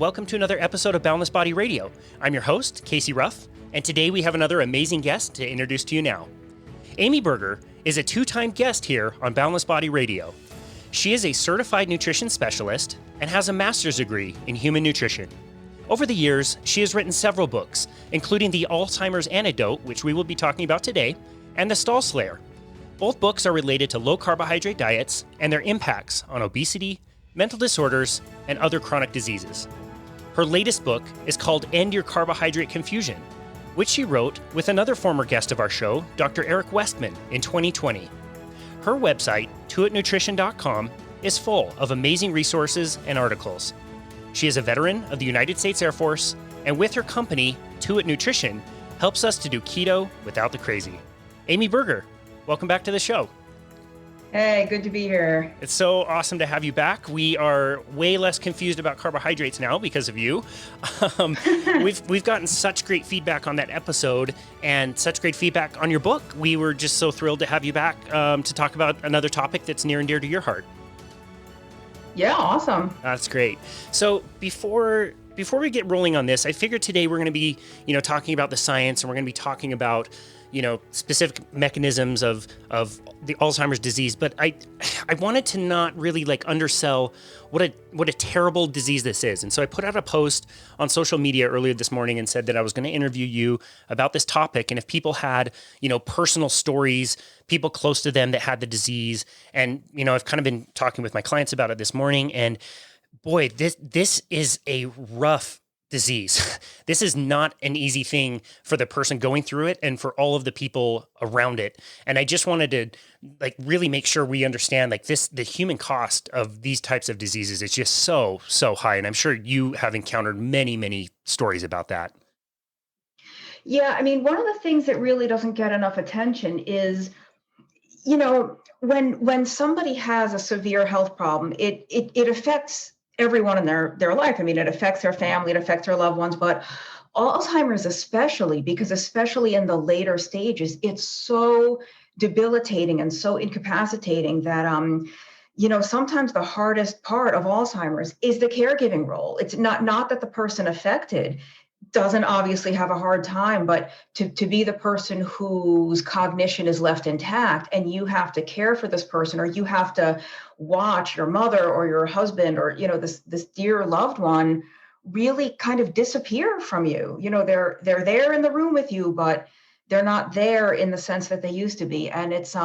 welcome to another episode of Boundless Body Radio. I'm your host, Casey Ruff, and today we have another amazing guest to introduce to you now. Amy Berger is a two-time guest here on Boundless Body Radio. She is a certified nutrition specialist and has a master's degree in human nutrition. Over the years, she has written several books, including the Alzheimer's Antidote, which we will be talking about today, and The Stall Slayer. Both books are related to low-carbohydrate diets and their impacts on obesity, mental disorders, and other chronic diseases. Her latest book is called End Your Carbohydrate Confusion, which she wrote with another former guest of our show, Dr. Eric Westman, in 2020. Her website, tuitnutrition.com, is full of amazing resources and articles. She is a veteran of the United States Air Force, and with her company, Tuit Nutrition, helps us to do keto without the crazy. Amy Berger, welcome back to the show. Hey, good to be here. It's so awesome to have you back. We are way less confused about carbohydrates now because of you. We've gotten such great feedback on that episode and such great feedback on your book. We were just so thrilled to have you back to talk about another topic that's near and dear to your heart. Yeah, awesome. That's great. So before we get rolling on this, I figured today we're going to be, talking about the science, and we're going to be talking about, specific mechanisms of the Alzheimer's disease. But I wanted to not really undersell what a terrible disease this is. And so I put out a post on social media earlier this morning and said that I was going to interview you about this topic. And if people had, personal stories, people close to them that had the disease, and, I've kind of been talking with my clients about it this morning, and boy, this is a rough disease. This is not an easy thing for the person going through it and for all of the people around it. And I just wanted to really make sure we understand the human cost of these types of diseases is just so high. And I'm sure you have encountered many, many stories about that. Yeah, I mean, one of the things that really doesn't get enough attention is, when somebody has a severe health problem, it affects everyone in their life. I mean, it affects their family, it affects their loved ones, but Alzheimer's especially, because especially in the later stages, it's so debilitating and so incapacitating that, sometimes the hardest part of Alzheimer's is the caregiving role. It's not that the person affected doesn't obviously have a hard time, but to be the person whose cognition is left intact and you have to care for this person, or you have to watch your mother or your husband or, this dear loved one really kind of disappear from you. They're there in the room with you, but they're not there in the sense that they used to be. And it's,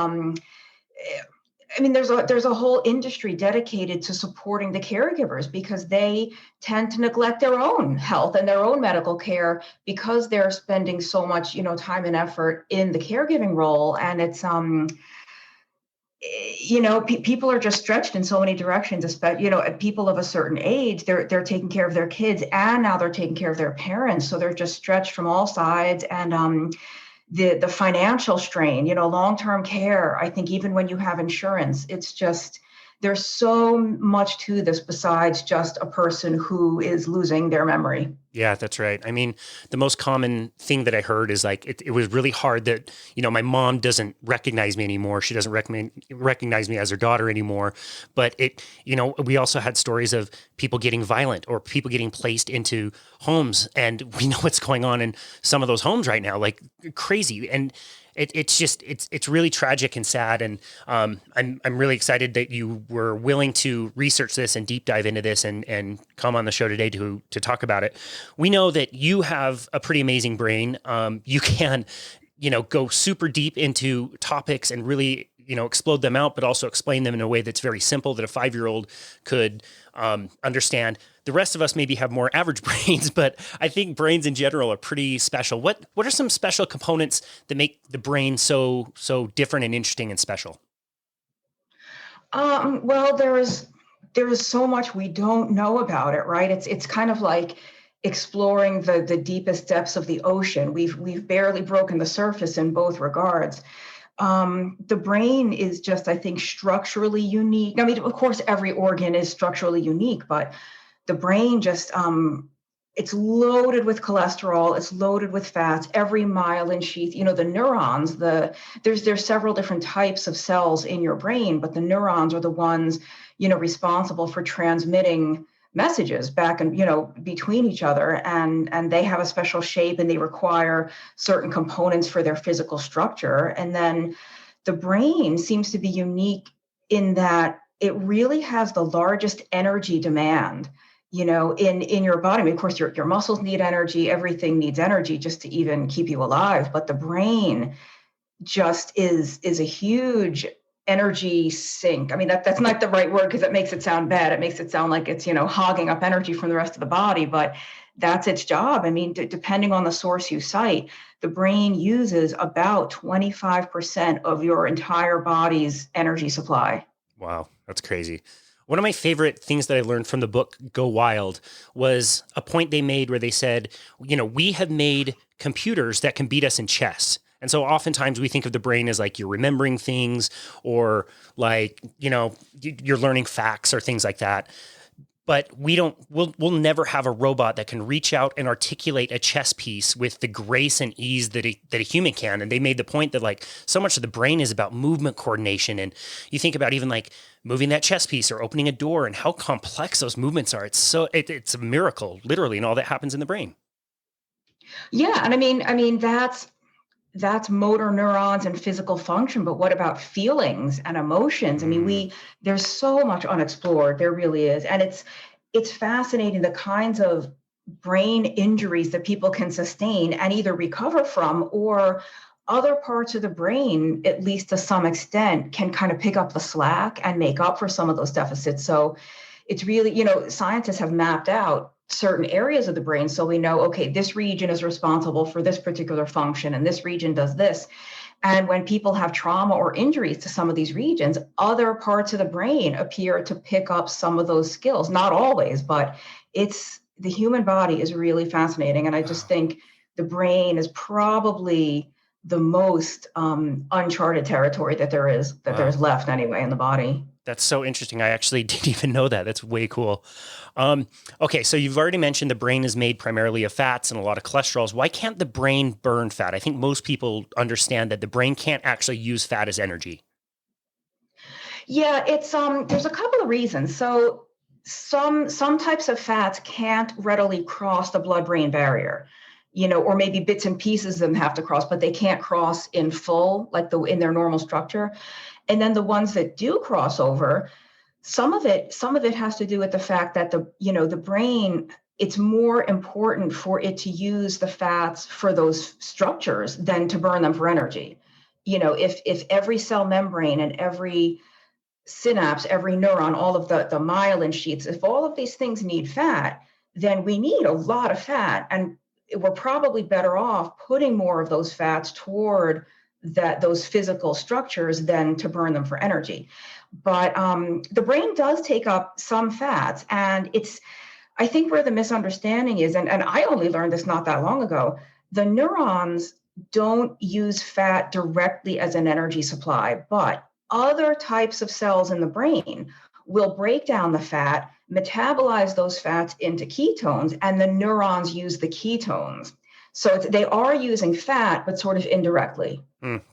there's a whole industry dedicated to supporting the caregivers because they tend to neglect their own health and their own medical care because they're spending so much, time and effort in the caregiving role. And it's, people are just stretched in so many directions, especially, people of a certain age, they're taking care of their kids and now they're taking care of their parents. So they're just stretched from all sides. And, the financial strain, long-term care, I think even when you have insurance, it's just, there's so much to this besides just a person who is losing their memory. Yeah, that's right. I mean, the most common thing that I heard is it was really hard that, my mom doesn't recognize me anymore. She doesn't recognize me as her daughter anymore. But we also had stories of people getting violent or people getting placed into homes. And we know what's going on in some of those homes right now, crazy. And it's really tragic and sad. And I'm really excited that you were willing to research this and deep dive into this and come on the show today to talk about it. We know that you have a pretty amazing brain. You can, go super deep into topics and really, explode them out, but also explain them in a way that's very simple that a 5-year-old could understand. The rest of us maybe have more average brains, but I think brains in general are pretty special. What are some special components that make the brain so different and interesting and special? Well, there is so much we don't know about it, right? It's kind of like exploring the deepest depths of the ocean. We've barely broken the surface in both regards. The brain is just, I think, structurally unique. I mean, of course, every organ is structurally unique, but the brain just, it's loaded with cholesterol, it's loaded with fats, every myelin sheath, the neurons, there's several different types of cells in your brain, but the neurons are the ones, responsible for transmitting messages back and, between each other, and they have a special shape and they require certain components for their physical structure. And then the brain seems to be unique in that it really has the largest energy demand, in your body. I mean, of course, your muscles need energy, everything needs energy just to even keep you alive. But the brain just is a huge energy sink. I mean, that's not the right word because it makes it sound bad. It makes it sound like it's, hogging up energy from the rest of the body, but that's its job. I mean, depending on the source you cite, the brain uses about 25% of your entire body's energy supply. Wow, that's crazy. One of my favorite things that I learned from the book Go Wild was a point they made where they said, we have made computers that can beat us in chess. And so oftentimes we think of the brain as like you're remembering things or like, you're learning facts or things like that. But we'll never have a robot that can reach out and articulate a chess piece with the grace and ease that a human can. And they made the point that like so much of the brain is about movement coordination. And you think about even like moving that chess piece or opening a door and how complex those movements are. It's a miracle, literally, and all that happens in the brain. Yeah. And I mean, that's motor neurons and physical function, but what about feelings and emotions? I mean, there's so much unexplored. There really is. And it's fascinating the kinds of brain injuries that people can sustain and either recover from, or other parts of the brain, at least to some extent, can kind of pick up the slack and make up for some of those deficits. So it's really, scientists have mapped out certain areas of the brain. So we know, okay, this region is responsible for this particular function and this region does this. And when people have trauma or injuries to some of these regions, other parts of the brain appear to pick up some of those skills. Not always, but the human body is really fascinating. And I just think the brain is probably the most uncharted territory that there is, there's left anyway in the body. That's so interesting. I actually didn't even know that. That's way cool. Okay, so you've already mentioned the brain is made primarily of fats and a lot of cholesterols. Why can't the brain burn fat? I think most people understand that the brain can't actually use fat as energy. Yeah, it's there's a couple of reasons. So some types of fats can't readily cross the blood-brain barrier, or maybe bits and pieces of them have to cross, but they can't cross in full, like in their normal structure. And then the ones that do cross over, some of it has to do with the fact that the brain, it's more important for it to use the fats for those structures than to burn them for energy. If every cell membrane and every synapse, every neuron, all of the myelin sheets, if all of these things need fat, then we need a lot of fat. And we're probably better off putting more of those fats toward those physical structures than to burn them for energy. But the brain does take up some fats, and I think where the misunderstanding is, and I only learned this not that long ago, the neurons don't use fat directly as an energy supply, but other types of cells in the brain will break down the fat, metabolize those fats into ketones, and the neurons use the ketones. So they are using fat, but sort of indirectly.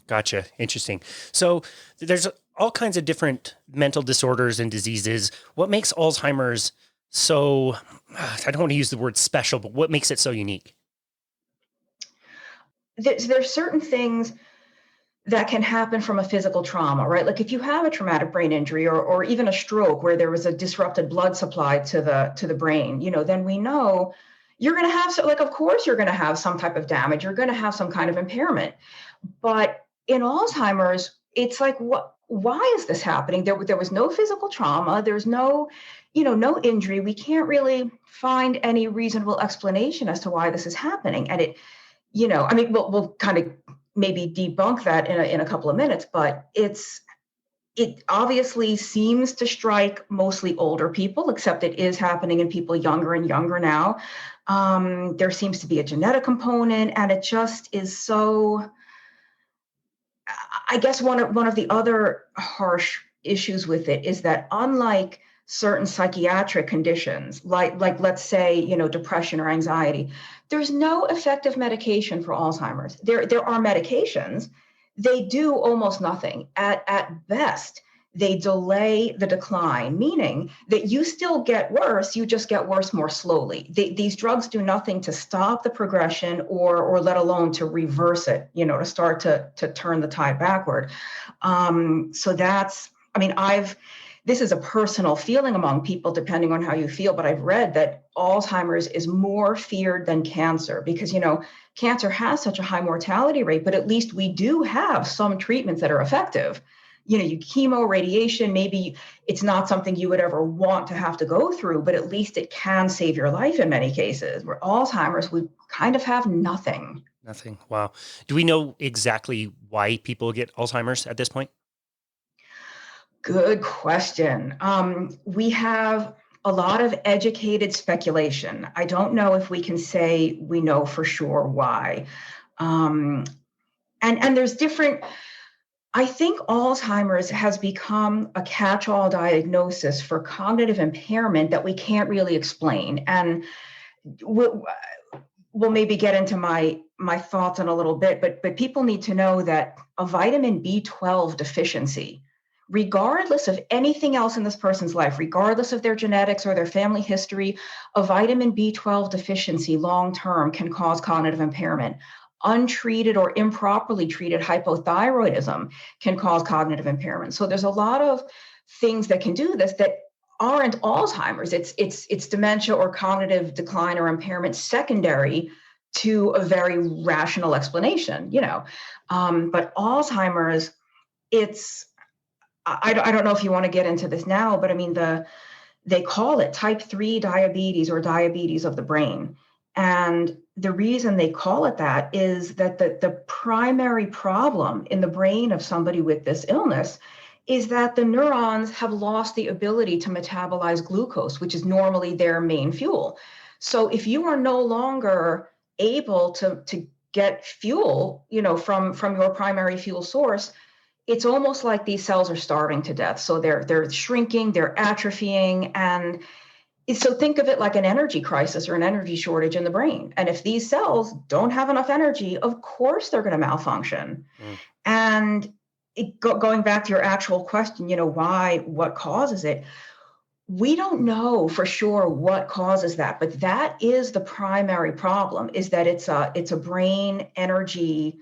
Gotcha. Interesting. So there's all kinds of different mental disorders and diseases. What makes Alzheimer's so, I don't want to use the word special, but what makes it so unique? There's certain things that can happen from a physical trauma, right? Like if you have a traumatic brain injury or even a stroke where there was a disrupted blood supply to the brain, then we know you're going to have, of course you're going to have some type of damage. You're going to have some kind of impairment. But in Alzheimer's, it's like, why is this happening? There was no physical trauma. There's no injury. We can't really find any reasonable explanation as to why this is happening. And we'll kind of maybe debunk that in a couple of minutes, but it obviously seems to strike mostly older people, except it is happening in people younger and younger now. There seems to be a genetic component, and it just is so. I guess one of the other harsh issues with it is that unlike certain psychiatric conditions, like let's say, depression or anxiety, there's no effective medication for Alzheimer's. There are medications. They do almost nothing. At best, they delay the decline, meaning that you still get worse, you just get worse more slowly. These drugs do nothing to stop the progression or let alone to reverse it, to start to turn the tide backward. So that's, this is a personal feeling among people, depending on how you feel, but I've read that Alzheimer's is more feared than cancer because, cancer has such a high mortality rate, but at least we do have some treatments that are effective. You chemo, radiation, maybe it's not something you would ever want to have to go through, but at least it can save your life in many cases. Where Alzheimer's, we kind of have nothing. Nothing. Wow. Do we know exactly why people get Alzheimer's at this point? Good question. We have a lot of educated speculation. I don't know if we can say we know for sure why. And there's different. I think Alzheimer's has become a catch-all diagnosis for cognitive impairment that we can't really explain. And we'll maybe get into my thoughts in a little bit, but people need to know that a vitamin B12 deficiency, regardless of anything else in this person's life, regardless of their genetics or their family history, a vitamin B12 deficiency long-term can cause cognitive impairment. Untreated or improperly treated hypothyroidism can cause cognitive impairment. So there's a lot of things that can do this that aren't Alzheimer's. It's dementia or cognitive decline or impairment secondary to a very rational explanation, But Alzheimer's, I don't know if you want to get into this now, but they call it type 3 diabetes or diabetes of the brain. And the reason they call it that is that the primary problem in the brain of somebody with this illness is that the neurons have lost the ability to metabolize glucose, which is normally their main fuel. So if you are no longer able to get fuel, from your primary fuel source, it's almost like these cells are starving to death. So they're shrinking, they're atrophying, and so think of it like an energy crisis or an energy shortage in the brain. And if these cells don't have enough energy, of course they're going to malfunction. And going back to your actual question, what causes it? We don't know for sure what causes that, but that is the primary problem, is that it's a brain energy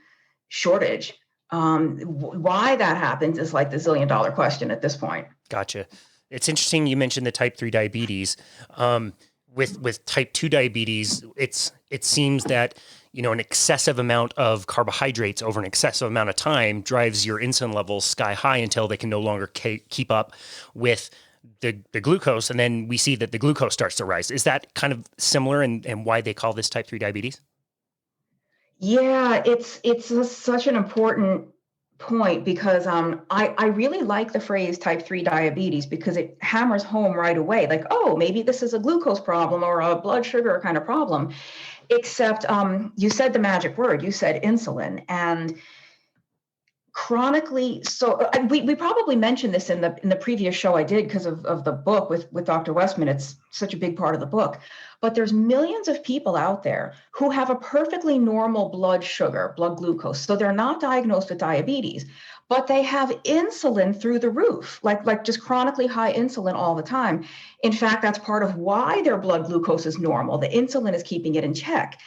shortage. Why that happens is like the $1 zillion question at this point. Gotcha. It's interesting you mentioned the type 3 diabetes. With type 2 diabetes, it seems that an excessive amount of carbohydrates over an excessive amount of time drives your insulin levels sky high until they can no longer keep up with the glucose, and then we see that the glucose starts to rise. Is that kind of similar and why they call this type 3 diabetes? Yeah, it's such an important point because I really like the phrase type 3 diabetes because it hammers home right away, like, oh, maybe this is a glucose problem or a blood sugar kind of problem. Except you said the magic word, you said insulin, and chronically, so we probably mentioned this in the previous show I did because of the book with Dr. Westman. It's such a big part of the book. But there's millions of people out there who have a perfectly normal blood glucose. So they're not diagnosed with diabetes, but they have insulin through the roof, like just chronically high insulin all the time. In fact, that's part of why their blood glucose is normal. The insulin is keeping it in check.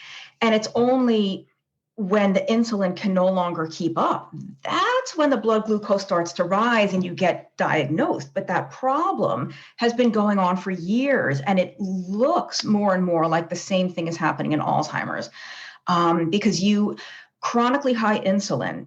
And it's only when the insulin can no longer keep up, that's when the blood glucose starts to rise and you get diagnosed. But that problem has been going on for years, and it looks more and more like the same thing is happening in Alzheimer's, because you chronically high insulin,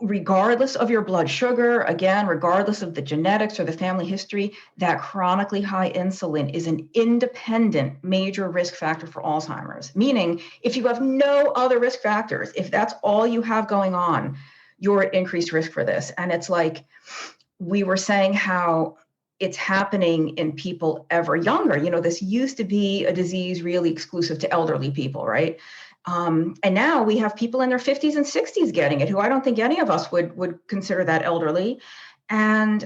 regardless of your blood sugar, again, regardless of the genetics or the family history, that chronically high insulin is an independent major risk factor for Alzheimer's. Meaning, if you have no other risk factors, if that's all you have going on, you're at increased risk for this. And it's like we were saying how it's happening in people ever younger. This used to be a disease really exclusive to elderly people, right? And now we have people in their 50s and 60s getting it, who I don't think any of us would consider that elderly. And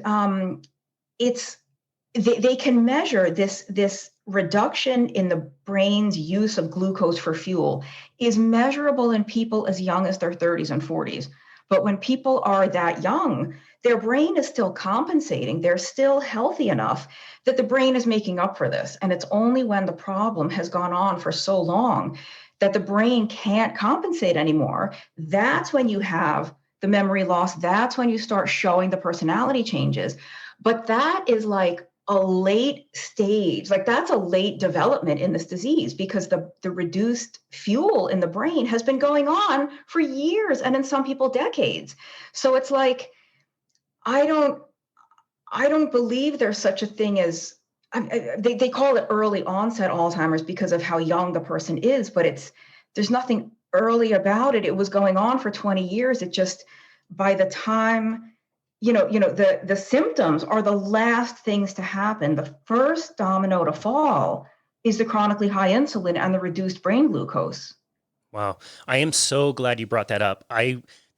they can measure this reduction in the brain's use of glucose for fuel is measurable in people as young as their 30s and 40s. But when people are that young, their brain is still compensating. They're still healthy enough that the brain is making up for this. And it's only when the problem has gone on for so long that the brain can't compensate anymore. That's when you have the memory loss. That's when you start showing the personality changes. But that is like a late stage, like that's a late development in this disease because the reduced fuel in the brain has been going on for years and in some people decades. So it's like, I don't believe there's such a thing as they call it early onset Alzheimer's because of how young the person is, but there's nothing early about it. It was going on for 20 years. It just, by the time, the symptoms are the last things to happen. The first domino to fall is the chronically high insulin and the reduced brain glucose. Wow. I am so glad you brought that up.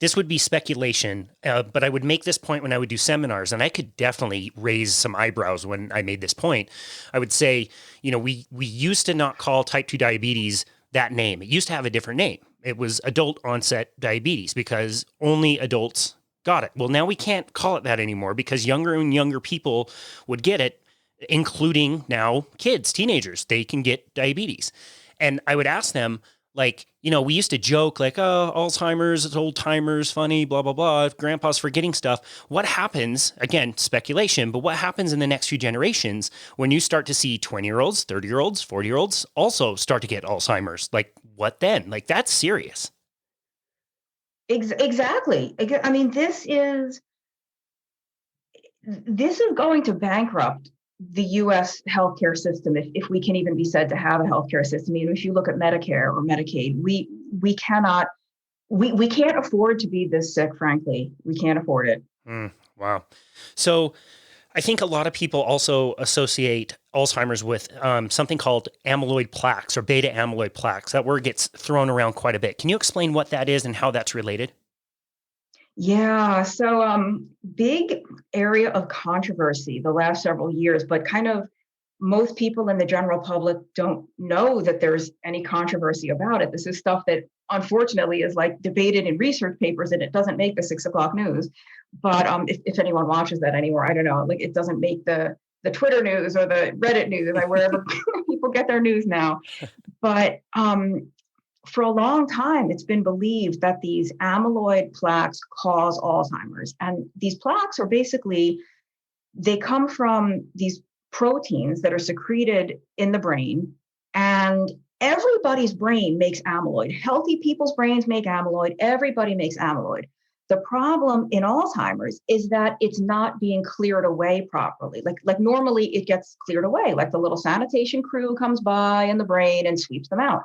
This would be speculation, but I would make this point when I would do seminars, and I could definitely raise some eyebrows when I made this point. I would say, we used to not call type 2 diabetes that name. It used to have a different name. It was adult onset diabetes because only adults got it. Well, now we can't call it that anymore because younger and younger people would get it, including now kids, teenagers. They can get diabetes. And I would ask them, like, we used to joke like, oh, Alzheimer's, it's old timers, funny, blah, blah, blah. Grandpa's forgetting stuff. What happens, again, speculation, but what happens in the next few generations when you start to see 20-year-olds, 30-year-olds, 40-year-olds also start to get Alzheimer's? Like, what then? Like, that's serious. Exactly. I mean, this is going to bankrupt the U.S. healthcare system, if we can even be said to have a healthcare system. If you look at Medicare or Medicaid, we can't afford to be this sick. Frankly, we can't afford it. Wow. So I think a lot of people also associate Alzheimer's with something called amyloid plaques or beta amyloid plaques. That word gets thrown around quite a bit. Can you explain what that is and how that's related? Yeah, so big area of controversy the last several years, but kind of most people in the general public don't know that there's any controversy about it. This is stuff that unfortunately is like debated in research papers and it doesn't make the 6 o'clock news. But if anyone watches that anymore, I don't know, like it doesn't make the Twitter news or the Reddit news, like wherever people get their news now. But for a long time, it's been believed that these amyloid plaques cause Alzheimer's. And these plaques are basically, they come from these proteins that are secreted in the brain. And everybody's brain makes amyloid. Healthy people's brains make amyloid. Everybody makes amyloid. The problem in Alzheimer's is that it's not being cleared away properly. Like normally it gets cleared away, like the little sanitation crew comes by in the brain and sweeps them out.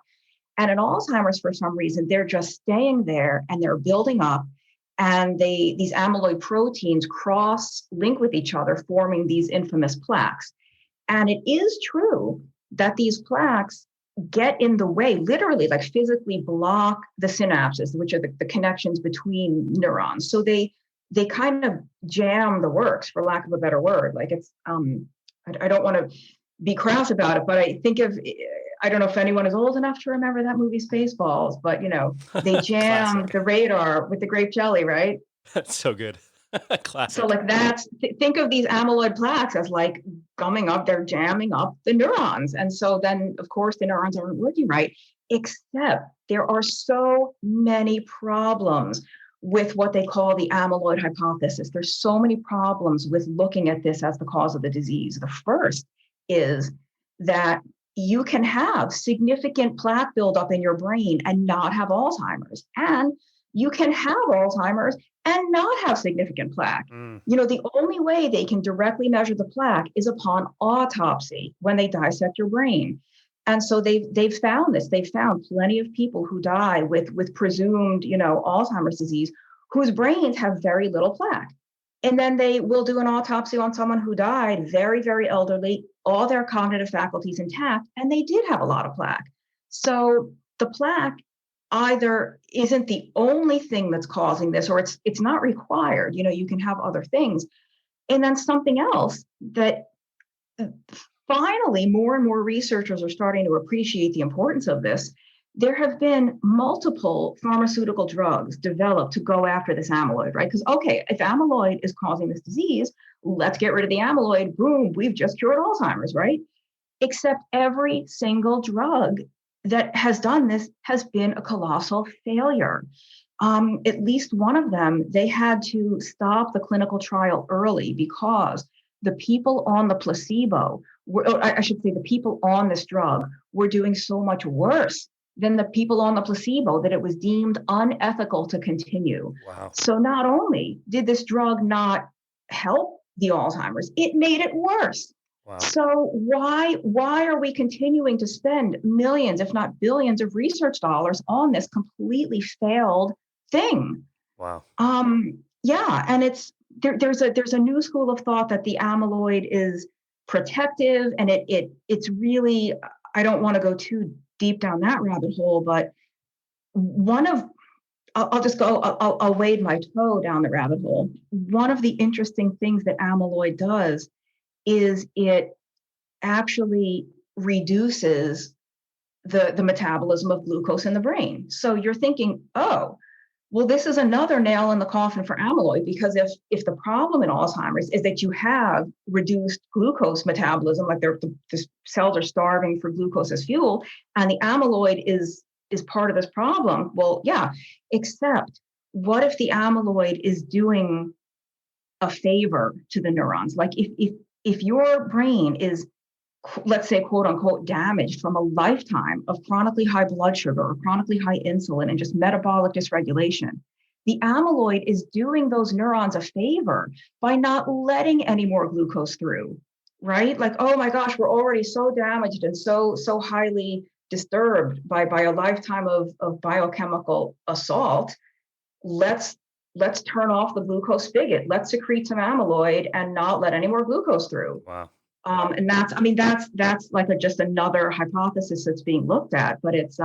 And in Alzheimer's, for some reason, they're just staying there and they're building up. And these amyloid proteins cross-link with each other, forming these infamous plaques. And it is true that these plaques get in the way, literally, like physically block the synapses, which are the connections between neurons. So they kind of jam the works, for lack of a better word. Like it's, I don't want to be crass about it, but I don't know if anyone is old enough to remember that movie Spaceballs, but they jammed the radar with the grape jelly, right? That's so good. Classic. So like think of these amyloid plaques as like gumming up, they're jamming up the neurons. And so then of course the neurons aren't working right, except there are so many problems with what they call the amyloid hypothesis. There's so many problems with looking at this as the cause of the disease. The first is that you can have significant plaque buildup in your brain and not have Alzheimer's. And you can have Alzheimer's and not have significant plaque. The only way they can directly measure the plaque is upon autopsy when they dissect your brain. And so they've found this. They've found plenty of people who die with presumed, Alzheimer's disease, whose brains have very little plaque. And then they will do an autopsy on someone who died very, very elderly, all their cognitive faculties intact, and they did have a lot of plaque. So the plaque either isn't the only thing that's causing this, or it's not required. You can have other things. And then something else that finally more and more researchers are starting to appreciate the importance of this there have been multiple pharmaceutical drugs developed to go after this amyloid, right? Because, okay, if amyloid is causing this disease, let's get rid of the amyloid. Boom, we've just cured Alzheimer's, right? Except every single drug that has done this has been a colossal failure. At least one of them, they had to stop the clinical trial early because the people on the placebo, I should say the people on this drug were doing so much worse than the people on the placebo that it was deemed unethical to continue. Wow. So not only did this drug not help the Alzheimer's, it made it worse. Wow. So why are we continuing to spend millions, if not billions, of research dollars on this completely failed thing? Wow. Yeah, and there's a new school of thought that the amyloid is protective, and it's really, I don't want to go too deep down that rabbit hole, but I'll wade my toe down the rabbit hole. One of the interesting things that amyloid does is it actually reduces the metabolism of glucose in the brain. So you're thinking, oh, well, this is another nail in the coffin for amyloid, because if the problem in Alzheimer's is that you have reduced glucose metabolism, like the cells are starving for glucose as fuel, and the amyloid is part of this problem. Well, yeah, except what if the amyloid is doing a favor to the neurons? Like if your brain is, let's say, quote unquote, damaged from a lifetime of chronically high blood sugar or chronically high insulin and just metabolic dysregulation, the amyloid is doing those neurons a favor by not letting any more glucose through, right? Like, oh my gosh, we're already so damaged and so highly disturbed by a lifetime of biochemical assault. Let's turn off the glucose spigot. Let's secrete some amyloid and not let any more glucose through. Wow. And that's like just another hypothesis that's being looked at, but it's,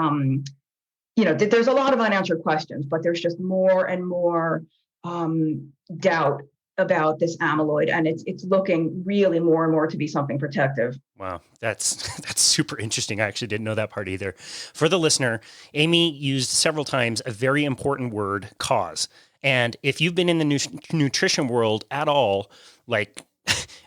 there's a lot of unanswered questions, but there's just more and more doubt about this amyloid, and it's looking really more and more to be something protective. Wow, that's super interesting. I actually didn't know that part either. For the listener, Amy used several times a very important word, cause. And if you've been in the nutrition world at all, like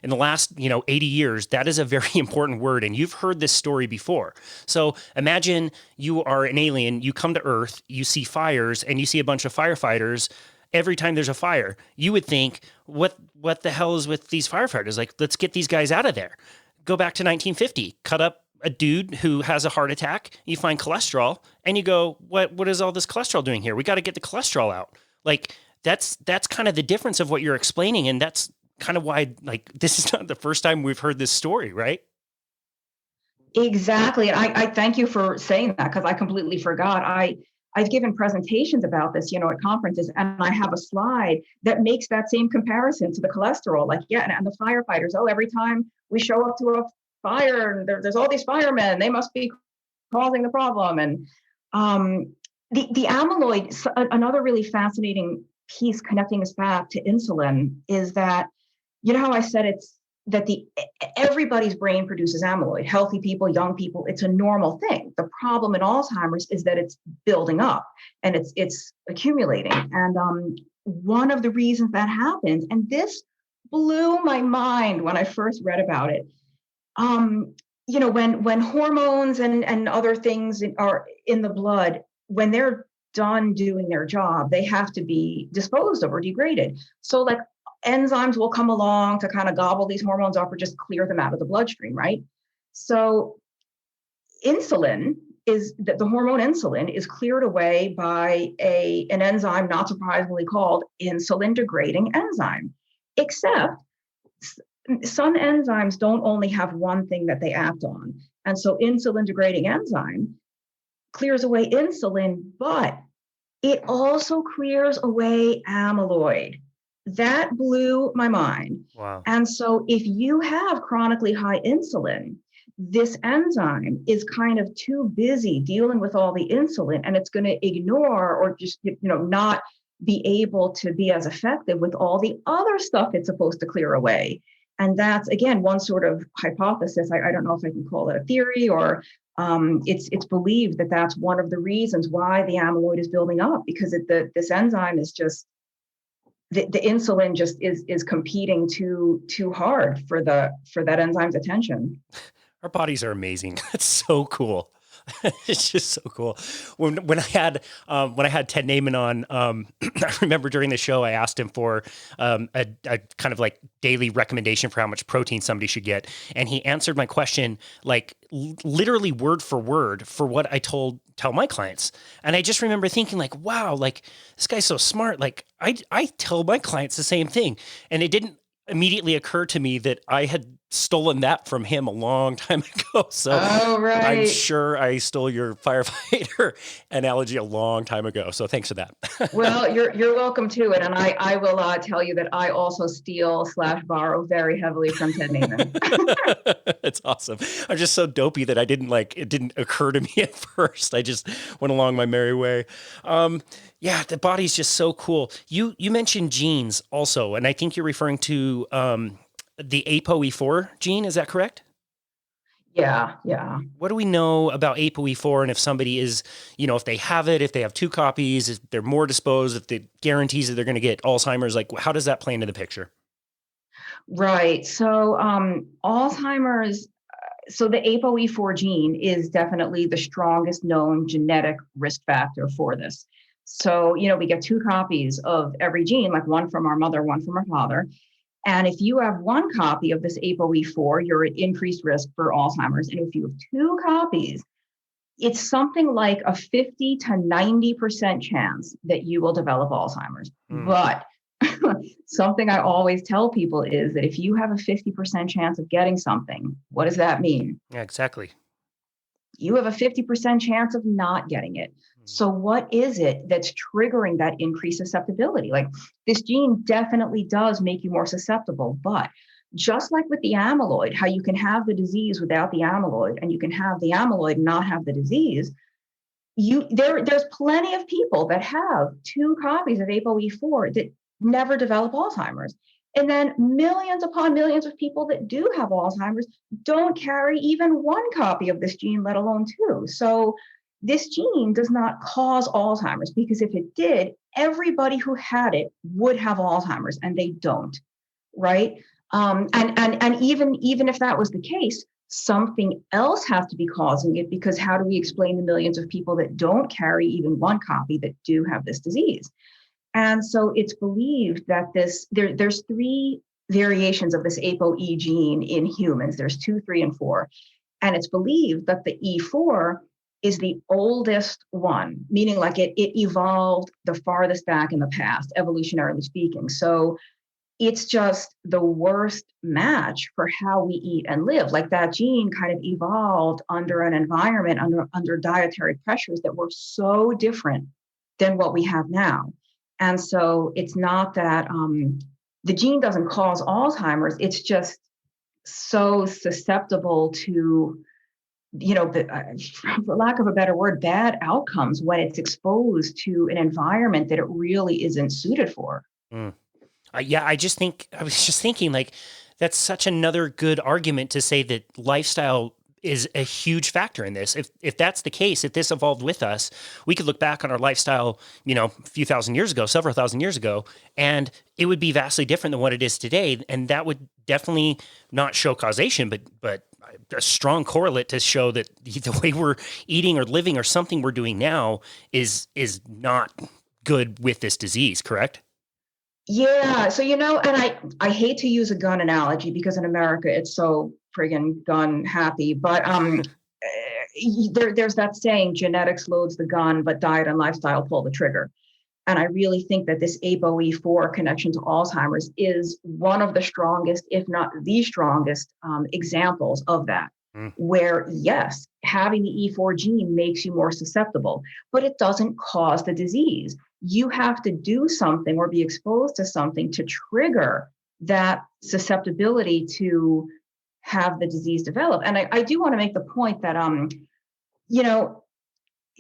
in the last, 80 years, that is a very important word. And you've heard this story before. So imagine you are an alien, you come to Earth, you see fires, and you see a bunch of firefighters. Every time there's a fire, you would think, what the hell is with these firefighters? Like, let's get these guys out of there. Go back to 1950, cut up a dude who has a heart attack, you find cholesterol, and you go, what is all this cholesterol doing here? We got to get the cholesterol out. Like, that's kind of the difference of what you're explaining. And that's kind of why, like, this is not the first time we've heard this story, right? Exactly. And I thank you for saying that, because I completely forgot. I've given presentations about this, at conferences, and I have a slide that makes that same comparison to the cholesterol. Like, yeah, and the firefighters, every time we show up to a fire, and there's all these firemen, they must be causing the problem. And the amyloid, another really fascinating piece connecting us back to insulin is that, how I said it's that everybody's brain produces amyloid, healthy people, young people, it's a normal thing. The problem in Alzheimer's is that it's building up and it's accumulating. And one of the reasons that happens, and this blew my mind when I first read about it, when hormones and other things are in the blood, when they're done doing their job, they have to be disposed of or degraded. So like enzymes will come along to kind of gobble these hormones up or just clear them out of the bloodstream, right? So insulin is that the hormone insulin is cleared away by an enzyme, not surprisingly called insulin degrading enzyme, except some enzymes don't only have one thing that they act on. And so insulin degrading enzyme clears away insulin, but it also clears away amyloid. That blew my mind. Wow. And so if you have chronically high insulin, this enzyme is kind of too busy dealing with all the insulin, and it's going to ignore or just, not be able to be as effective with all the other stuff it's supposed to clear away. And that's, again, one sort of hypothesis. I don't know if I can call it a theory or It's believed that that's one of the reasons why the amyloid is building up, because this enzyme is just the insulin just is competing too hard for that enzyme's attention. Our bodies are amazing. It's so cool. It's just so cool. When I had Ted Naiman on, I remember during the show I asked him for a kind of like daily recommendation for how much protein somebody should get, and he answered my question like literally word for word for what I tell my clients. And I just remember thinking like, wow, like this guy's so smart. Like I tell my clients the same thing, and it didn't immediately occur to me that I had stolen that from him a long time ago. So right. I'm sure I stole your firefighter analogy a long time ago. So thanks for that. Well, you're welcome to it. And I will tell you that I also steal/borrow very heavily from Ted Naiman. It's awesome. I'm just so dopey that it didn't occur to me at first. I just went along my merry way. Yeah, the body's just so cool. You mentioned genes also, and I think you're referring to the ApoE4 gene. Is that correct? Yeah. What do we know about ApoE4, and if somebody is, if they have it, if they have two copies, if they're more disposed, if it guarantees that they're going to get Alzheimer's, like how does that play into the picture? Right. So Alzheimer's, so the ApoE4 gene is definitely the strongest known genetic risk factor for this. So, we get two copies of every gene, like one from our mother, one from our father. And if you have one copy of this ApoE4, you're at increased risk for Alzheimer's. And if you have two copies, it's something like a 50 to 90% chance that you will develop Alzheimer's. But something I always tell people is that if you have a 50% chance of getting something, what does that mean? Yeah, exactly. You have a 50% chance of not getting it. So what is it that's triggering that increased susceptibility? Like this gene definitely does make you more susceptible, but just like with the amyloid, how you can have the disease without the amyloid and you can have the amyloid and not have the disease, there's plenty of people that have two copies of ApoE4 that never develop Alzheimer's. And then millions upon millions of people that do have Alzheimer's don't carry even one copy of this gene, let alone two. So this gene does not cause Alzheimer's, because if it did, everybody who had it would have Alzheimer's, and they don't, right? And even if that was the case, something else has to be causing it, because how do we explain the millions of people that don't carry even one copy that do have this disease? And so it's believed that there's three variations of this ApoE gene in humans. There's 2, 3, and 4. And it's believed that the E4 is the oldest one, meaning like it evolved the farthest back in the past, evolutionarily speaking. So it's just the worst match for how we eat and live. Like that gene kind of evolved under an environment, under dietary pressures that were so different than what we have now. And so it's not that the gene doesn't cause Alzheimer's, it's just so susceptible to, for lack of a better word, bad outcomes when it's exposed to an environment that it really isn't suited for. Yeah, I was just thinking like, that's such another good argument to say that lifestyle is a huge factor in this. If that's the case, if this evolved with us, we could look back on our lifestyle, a few thousand years ago, several thousand years ago, and it would be vastly different than what it is today. And that would definitely not show causation, but a strong correlate to show that the way we're eating or living or something we're doing now is not good with this disease, correct? Yeah. So, and I hate to use a gun analogy because in America it's so friggin' gun happy, but there's that saying, genetics loads the gun, but diet and lifestyle pull the trigger. And I really think that this ApoE4 connection to Alzheimer's is one of the strongest, if not the strongest, examples of that. Where, yes, having the E4 gene makes you more susceptible, but it doesn't cause the disease. You have to do something or be exposed to something to trigger that susceptibility to have the disease develop. And I do want to make the point that,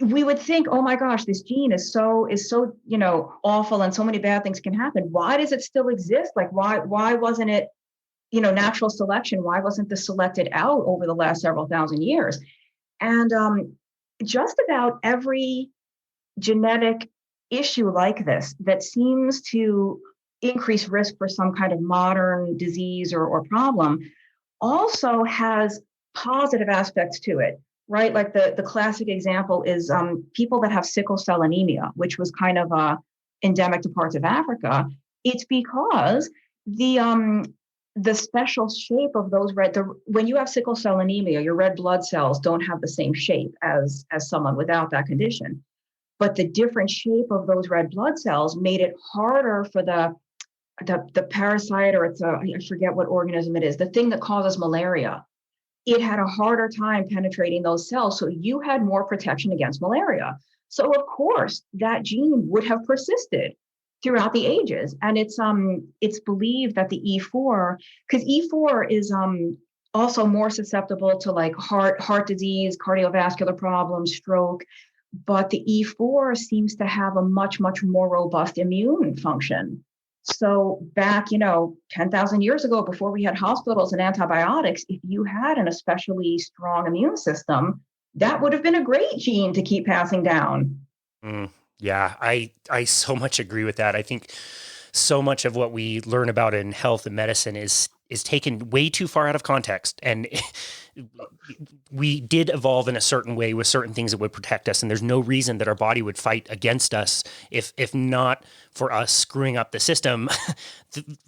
we would think, oh my gosh, this gene is so, awful and so many bad things can happen. Why does it still exist? Like, why wasn't it, natural selection? Why wasn't this selected out over the last several thousand years? And just about every genetic issue like this that seems to increase risk for some kind of modern disease or problem also has positive aspects to it, right? Like the classic example is people that have sickle cell anemia, which was kind of endemic to parts of Africa. It's because the special shape of those when you have sickle cell anemia, your red blood cells don't have the same shape as someone without that condition. But the different shape of those red blood cells made it harder for the parasite, or I forget what organism it is, the thing that causes malaria. It had a harder time penetrating those cells, so you had more protection against malaria. So of course, that gene would have persisted throughout the ages. And it's believed that the E4, because E4 is also more susceptible to like heart disease, cardiovascular problems, stroke. But the E4 seems to have a much, much more robust immune function. So back, 10,000 years ago, before we had hospitals and antibiotics, if you had an especially strong immune system, that would have been a great gene to keep passing down. Yeah, I so much agree with that. I think so much of what we learn about in health and medicine is taken way too far out of context. And we did evolve in a certain way with certain things that would protect us. And there's no reason that our body would fight against us if not for us screwing up the system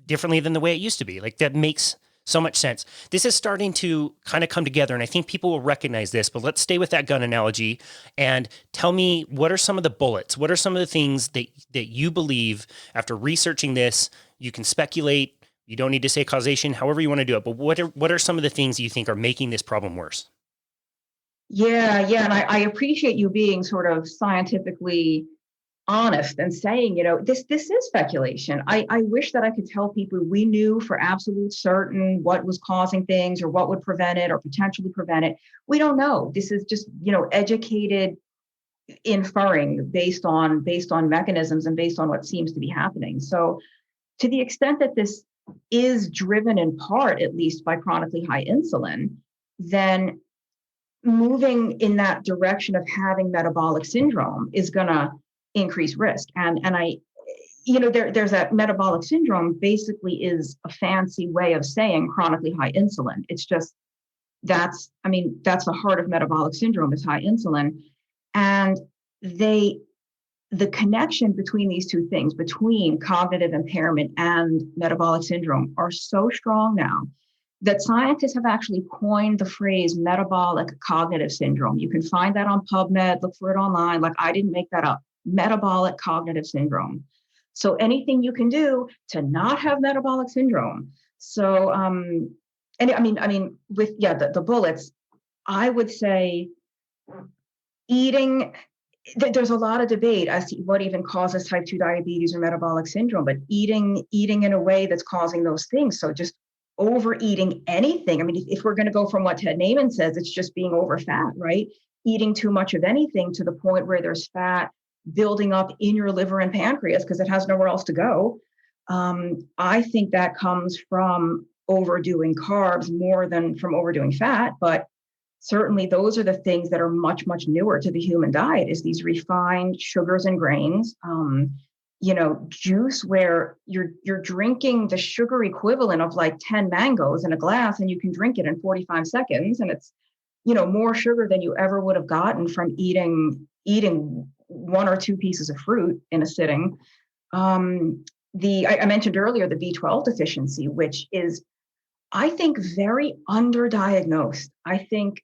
differently than the way it used to be. Like, that makes so much sense. This is starting to kind of come together, and I think people will recognize this, but let's stay with that gun analogy and tell me, what are some of the bullets? What are some of the things that you believe after researching this? You can speculate. You don't need to say causation, however you want to do it. But what are some of the things you think are making this problem worse? Yeah. And I appreciate you being sort of scientifically honest and saying, this is speculation. I wish that I could tell people we knew for absolute certain what was causing things or what would prevent it or potentially prevent it. We don't know. This is just, educated inferring based on mechanisms and based on what seems to be happening. So to the extent that this is driven in part, at least, by chronically high insulin, then moving in that direction of having metabolic syndrome is going to increase risk. And there's that metabolic syndrome basically is a fancy way of saying chronically high insulin. It's just that's the heart of metabolic syndrome is high insulin. And the connection between these two things, between cognitive impairment and metabolic syndrome, are so strong now that scientists have actually coined the phrase metabolic cognitive syndrome. You can find that on PubMed, look for it online. Like, I didn't make that up. Metabolic cognitive syndrome. So anything you can do to not have metabolic syndrome. So, with the bullets, I would say eating. There's a lot of debate as to what even causes type 2 diabetes or metabolic syndrome, but eating in a way that's causing those things. So just overeating anything. If we're going to go from what Ted Naiman says, it's just being over fat, right? Eating too much of anything to the point where there's fat building up in your liver and pancreas because it has nowhere else to go. I think that comes from overdoing carbs more than from overdoing fat, but certainly those are the things that are much, much newer to the human diet, is these refined sugars and grains. Juice where you're drinking the sugar equivalent of like 10 mangoes in a glass, and you can drink it in 45 seconds. And it's, more sugar than you ever would have gotten from eating one or two pieces of fruit in a sitting. I mentioned earlier the B12 deficiency, which is, I think, very underdiagnosed. I think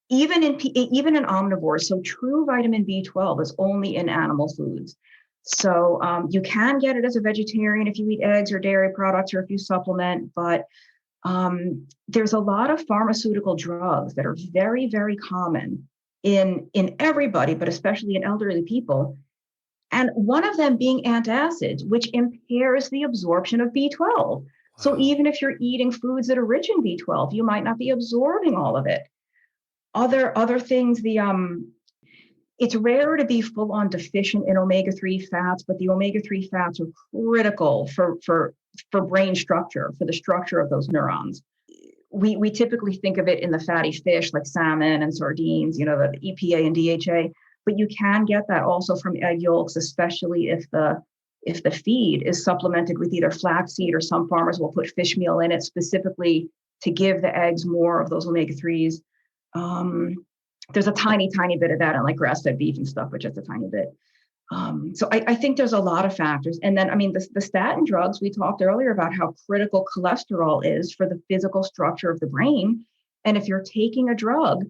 even in omnivores, so true vitamin B12 is only in animal foods. So you can get it as a vegetarian if you eat eggs or dairy products or if you supplement, but there's a lot of pharmaceutical drugs that are very, very common in everybody, but especially in elderly people. And one of them being antacids, which impairs the absorption of B12. Wow. So even if you're eating foods that are rich in B12, you might not be absorbing all of it. Other things, it's rare to be full on deficient in omega-3 fats, but the omega-3 fats are critical for brain structure, for the structure of those neurons. we typically think of it in the fatty fish like salmon and sardines, the EPA and DHA, but you can get that also from egg yolks, especially if the feed is supplemented with either flaxseed, or some farmers will put fish meal in it specifically to give the eggs more of those omega-3s. There's a tiny bit of that in like grass-fed beef and stuff, but just a tiny bit. So I think there's a lot of factors. And then, the statin drugs, we talked earlier about how critical cholesterol is for the physical structure of the brain. And if you're taking a drug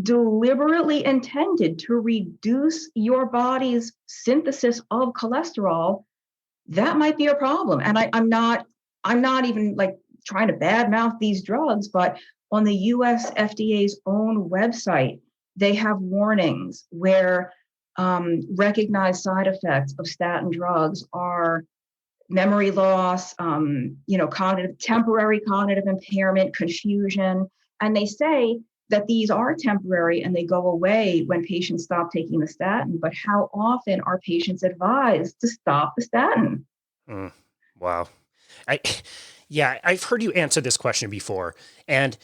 deliberately intended to reduce your body's synthesis of cholesterol, that might be a problem. And I'm not even like trying to badmouth these drugs, but on the US FDA's own website, they have warnings where recognized side effects of statin drugs are memory loss, temporary cognitive impairment, confusion. And they say that these are temporary and they go away when patients stop taking the statin. But how often are patients advised to stop the statin? Wow. I've heard you answer this question before, and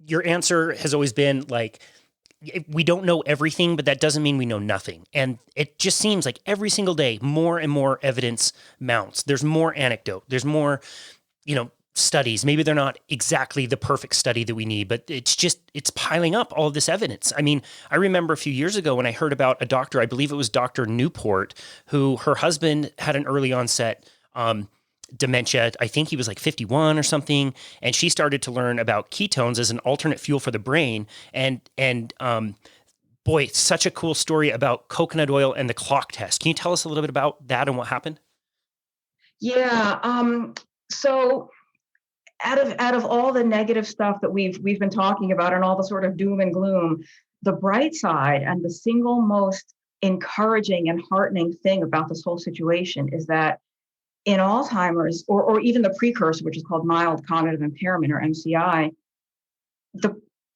your answer has always been like, we don't know everything, but that doesn't mean we know nothing. And it just seems like every single day, more and more evidence mounts. There's more anecdote. There's more, studies. Maybe they're not exactly the perfect study that we need, but it's piling up all of this evidence. I mean, I remember a few years ago when I heard about a doctor, I believe it was Dr. Newport, who her husband had an early onset dementia. I think he was like 51 or something. And she started to learn about ketones as an alternate fuel for the brain. And boy, it's such a cool story about coconut oil and the clock test. Can you tell us a little bit about that and what happened? Yeah. So out of all the negative stuff that we've been talking about and all the sort of doom and gloom, the bright side and the single most encouraging and heartening thing about this whole situation is that in Alzheimer's, or even the precursor, which is called mild cognitive impairment, or MCI,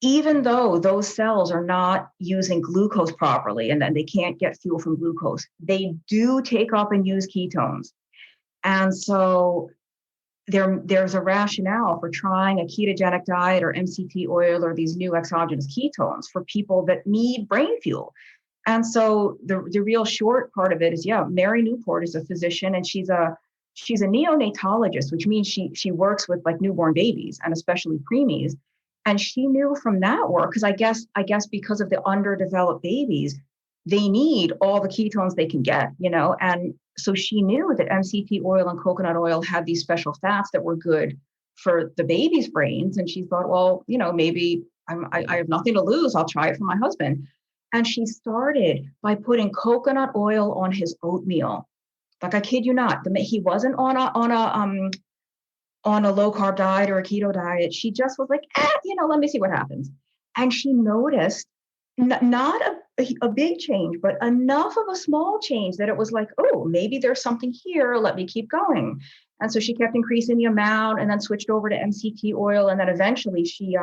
even though those cells are not using glucose properly and then they can't get fuel from glucose, they do take up and use ketones. And so there's a rationale for trying a ketogenic diet or MCT oil or these new exogenous ketones for people that need brain fuel. And so the real short part of it is, Mary Newport is a physician, and she's a neonatologist, which means she works with like newborn babies and especially preemies. And she knew from that work, because I guess because of the underdeveloped babies, they need all the ketones they can get, and so she knew that MCT oil and coconut oil had these special fats that were good for the baby's brains. And she thought, well, maybe I have nothing to lose. I'll try it for my husband. And she started by putting coconut oil on his oatmeal. Like, I kid you not, he wasn't on a low carb diet or a keto diet. She just was like, let me see what happens. And she noticed not a big change, but enough of a small change that it was like, oh, maybe there's something here. Let me keep going. And so she kept increasing the amount and then switched over to MCT oil. And then eventually she,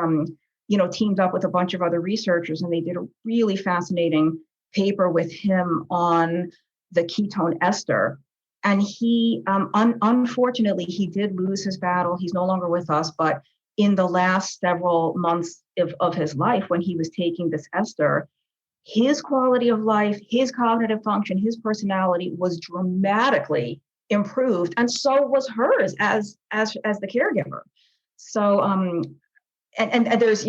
teamed up with a bunch of other researchers, and they did a really fascinating paper with him on the ketone ester. And he, unfortunately, he did lose his battle. He's no longer with us, but in the last several months of his life, when he was taking this ester, his quality of life, his cognitive function, his personality was dramatically improved, and so was hers as the caregiver. So, and there's,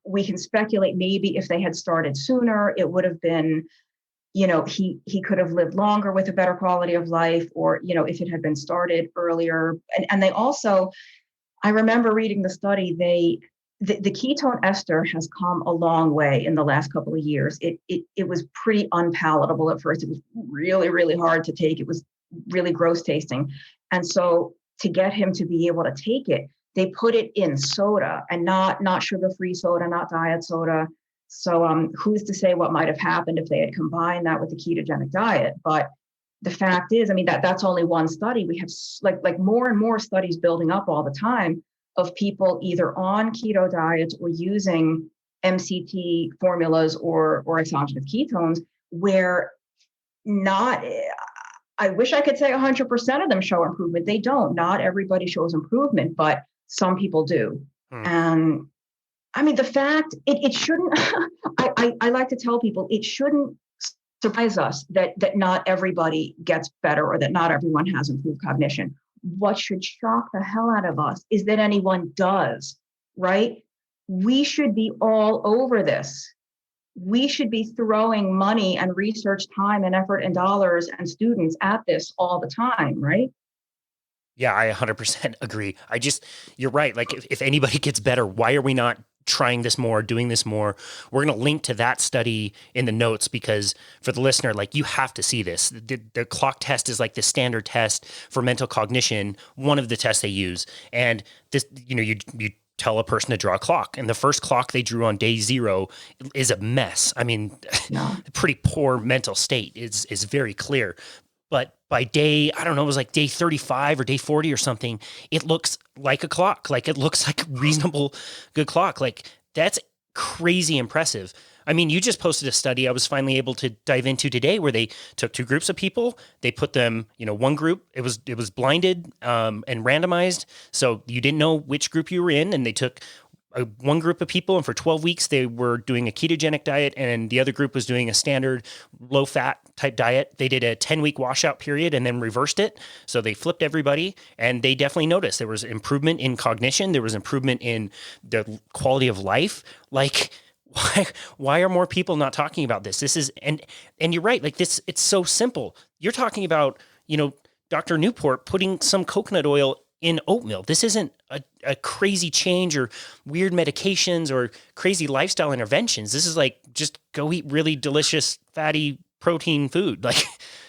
we can speculate maybe if they had started sooner, it would have been, he could have lived longer with a better quality of life, or, if it had been started earlier. And they also, I remember reading the study, the ketone ester has come a long way in the last couple of years. It was pretty unpalatable at first. It was really, really hard to take. It was really gross tasting. And so to get him to be able to take it, they put it in soda, and not sugar-free soda, not diet soda. So who's to say what might have happened if they had combined that with the ketogenic diet? But the fact is, that's only one study. We have like more and more studies building up all the time of people either on keto diets or using MCT formulas or exogenous ketones, where I wish I could say 100% of them show improvement. They don't. Not everybody shows improvement, but some people do. And I mean, the fact it shouldn't, I like to tell people it shouldn't surprise us that not everybody gets better or that not everyone has improved cognition. What should shock the hell out of us is that anyone does, right? We should be all over this. We should be throwing money and research time and effort and dollars and students at this all the time, right? Yeah, I 100% agree. You're right. Like if anybody gets better, why are we not trying this more, doing this more? We're going to link to that study in the notes because for the listener, like you have to see this. The clock test is like the standard test for mental cognition, one of the tests they use. And this, you tell a person to draw a clock, and the first clock they drew on day 0 is a mess. I mean, No. pretty poor mental state is very clear. But by day, I don't know, it was like day 35 or day 40 or something, it looks like a clock. Like it looks like a reasonable, good clock. Like that's crazy impressive. I mean, you just posted a study I was finally able to dive into today where they took 2 groups of people. They put them, one group, it was blinded and randomized. So you didn't know which group you were in. And they took one group of people, and for 12 weeks, they were doing a ketogenic diet, and the other group was doing a standard low-fat type diet. They did a 10-week washout period and then reversed it. So they flipped everybody, and they definitely noticed there was improvement in cognition. There was improvement in the quality of life. Like, why are more people not talking about this? This is, and you're right, like this, it's so simple. You're talking about, Dr. Newport putting some coconut oil in oatmeal. This isn't a crazy change or weird medications or crazy lifestyle interventions. This is like, just go eat really delicious, fatty protein food. Like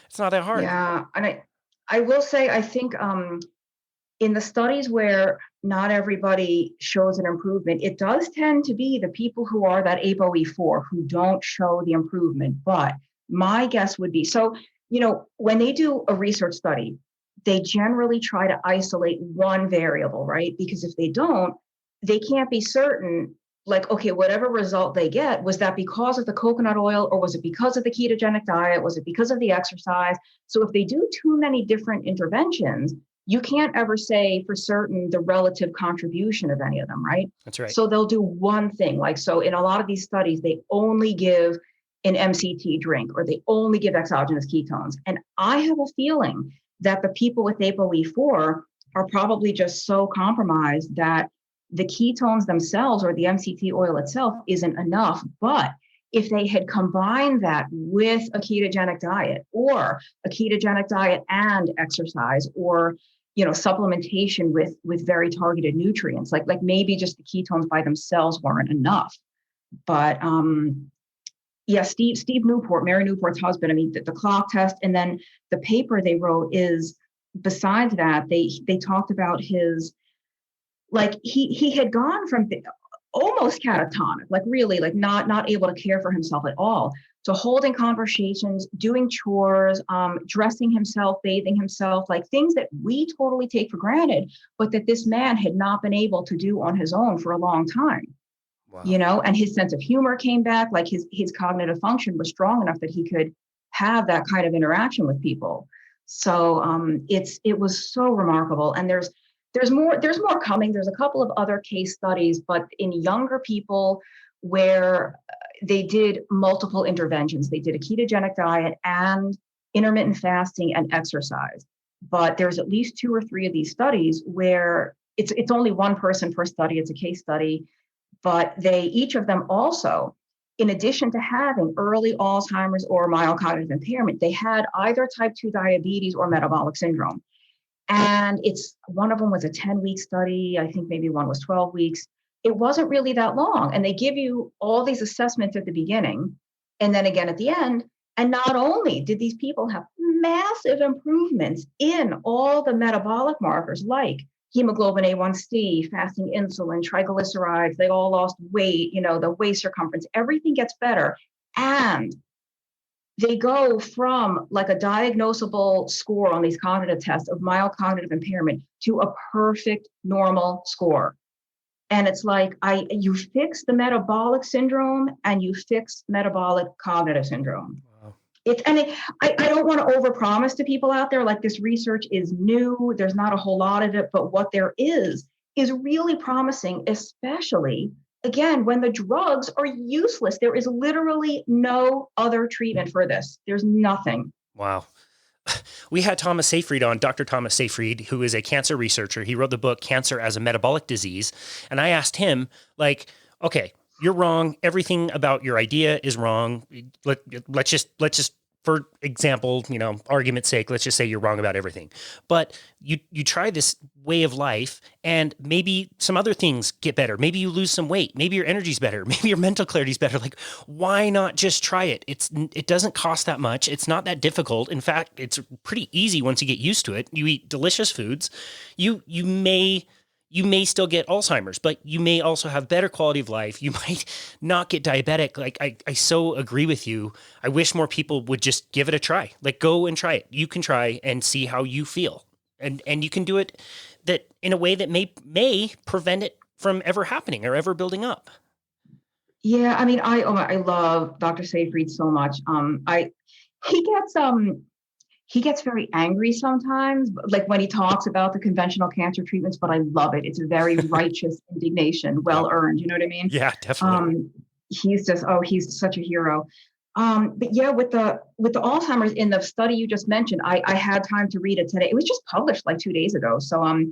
it's not that hard. Yeah. And I will say, I think in the studies where not everybody shows an improvement, it does tend to be the people who are that ApoE4 who don't show the improvement. But my guess would be, so, when they do a research study, they generally try to isolate one variable, right? Because if they don't, they can't be certain, like, okay, whatever result they get, was that because of the coconut oil, or was it because of the ketogenic diet? Was it because of the exercise? So if they do too many different interventions, you can't ever say for certain the relative contribution of any of them, right? That's right. So they'll do one thing. Like, so in a lot of these studies, they only give an MCT drink, or they only give exogenous ketones. And I have a feeling that the people with ApoE4 are probably just so compromised that the ketones themselves or the MCT oil itself isn't enough. But if they had combined that with a ketogenic diet, or a ketogenic diet and exercise, or supplementation with very targeted nutrients, like maybe just the ketones by themselves weren't enough. But yeah, Steve Newport, Mary Newport's husband, I mean, the clock test, and then the paper they wrote is, besides that, they talked about his, like he had gone from almost catatonic, like really like not able to care for himself at all, to holding conversations, doing chores, dressing himself, bathing himself, like things that we totally take for granted, but that this man had not been able to do on his own for a long time. Wow. And his sense of humor came back, like his cognitive function was strong enough that he could have that kind of interaction with people. So it was so remarkable. And there's more coming. There's a couple of other case studies, but in younger people where they did multiple interventions. They did a ketogenic diet and intermittent fasting and exercise. But there's at least 2 or 3 of these studies where it's only one person per study. It's a case study. But each of them also, in addition to having early Alzheimer's or mild cognitive impairment, they had either type 2 diabetes or metabolic syndrome. And one of them was a 10-week study. I think maybe one was 12 weeks. It wasn't really that long. And they give you all these assessments at the beginning and then again at the end. And not only did these people have massive improvements in all the metabolic markers like hemoglobin A1C, fasting insulin, triglycerides, they all lost weight, the waist circumference, everything gets better. And they go from like a diagnosable score on these cognitive tests of mild cognitive impairment to a perfect normal score. And it's like, you fix the metabolic syndrome and you fix metabolic cognitive syndrome. Wow. I don't want to overpromise to people out there, like this research is new. There's not a whole lot of it, but what there is really promising, especially again, when the drugs are useless, there is literally no other treatment for this. There's nothing. Wow. We had Thomas Seyfried on, Dr. Thomas Seyfried, who is a cancer researcher. He wrote the book Cancer as a Metabolic Disease. And I asked him, like, okay, you're wrong. Everything about your idea is wrong. Let's just, for example, argument's sake, let's just say you're wrong about everything. But you try this way of life and maybe some other things get better. Maybe you lose some weight. Maybe your energy's better. Maybe your mental clarity's better. Like, why not just try it? It doesn't cost that much. It's not that difficult. In fact, it's pretty easy once you get used to it. You eat delicious foods. You may still get Alzheimer's, but you may also have better quality of life. You might not get diabetic. Like, I so agree with you. I wish more people would just give it a try. Like, go and try it. You can try and see how you feel. And you can do it that in a way that may prevent it from ever happening or ever building up. Yeah, I mean, I love Dr. Seyfried so much. He gets he gets very angry sometimes, like when he talks about the conventional cancer treatments, but I love it. It's a very righteous indignation, well earned. You know what I mean? Yeah, definitely. He's such a hero. But yeah, with the Alzheimer's in the study you just mentioned, I had time to read it today. It was just published like 2 days ago. So